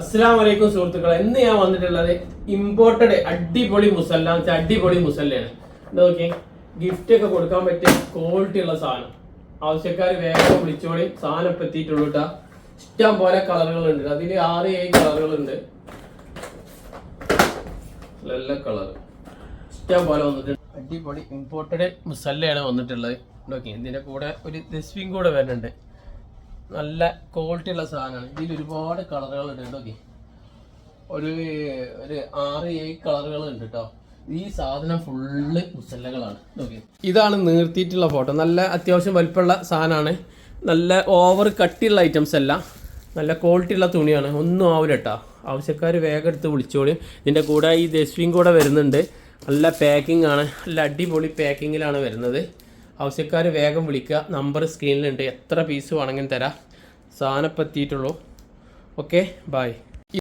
അസ്സലാമലൈക്കും സുഹൃത്തുക്കളെ, ഇന്ന് ഞാൻ വന്നിട്ടുള്ളത് ഇമ്പോർട്ടഡ് അടിപൊളി മുസല്ല, അടിപൊളി മുസല്ലയാണ്. നോക്കി, ഗിഫ്റ്റ് ഒക്കെ കൊടുക്കാൻ പറ്റിയ ക്വാളിറ്റി ഉള്ള സാധനം. ആവശ്യക്കാർ വേഗം വിളിച്ചോളി, സാധനം ഇപ്പം എത്തിയിട്ടുള്ളൂ കേട്ടോ. ഇഷ്ടം പോലെ കളറുകളുണ്ട്, അതിൽ 6-7 കളറുകളുണ്ട്. നല്ല കളർ ഇഷ്ടം പോലെ വന്നിട്ടുണ്ട്. അടിപൊളി ഇമ്പോർട്ടഡ് മുസല്ലയാണ് വന്നിട്ടുള്ളത്. നോക്കി, ഇതിന്റെ കൂടെ ഒരു ദസ്വിങ് കൂടെ വരുന്നുണ്ട്. നല്ല ക്വാളിറ്റി ഉള്ള സാധനമാണ്. ഇതിൽ ഒരുപാട് കളറുകളുണ്ട്. നോക്കി, ഒരു 6-7 കളറുകളുണ്ട് കേട്ടോ. ഈ സാധനം ഫുള്ള് മുസല്ലകളാണ്. നോക്കി, ഇതാണ് നീർത്തിയിട്ടുള്ള ഫോട്ടോ. നല്ല അത്യാവശ്യം വലിപ്പമുള്ള സാധനമാണ്. നല്ല ഓവർ കട്ടിയുള്ള ഐറ്റംസ് അല്ല, നല്ല ക്വാളിറ്റി ഉള്ള തുണിയാണ്. ഒന്നും ആവില്ല കേട്ടോ. ആവശ്യക്കാർ വേഗം എടുത്ത് വിളിച്ചോളും. ഇതിൻ്റെ കൂടെ ഈ ദസ്വിങ് കൂടെ വരുന്നുണ്ട്. നല്ല പാക്കിംഗ് ആണ്, നല്ല അടിപൊളി പാക്കിങ്ങിലാണ് വരുന്നത്. ആവശ്യക്കാർ വേഗം വിളിക്കുക. നമ്പർ സ്ക്രീനിലുണ്ട്. എത്ര പീസ് വേണമെങ്കിലും തരാം. സാധനം എത്തിയിട്ടുള്ളൂ. Okay, by.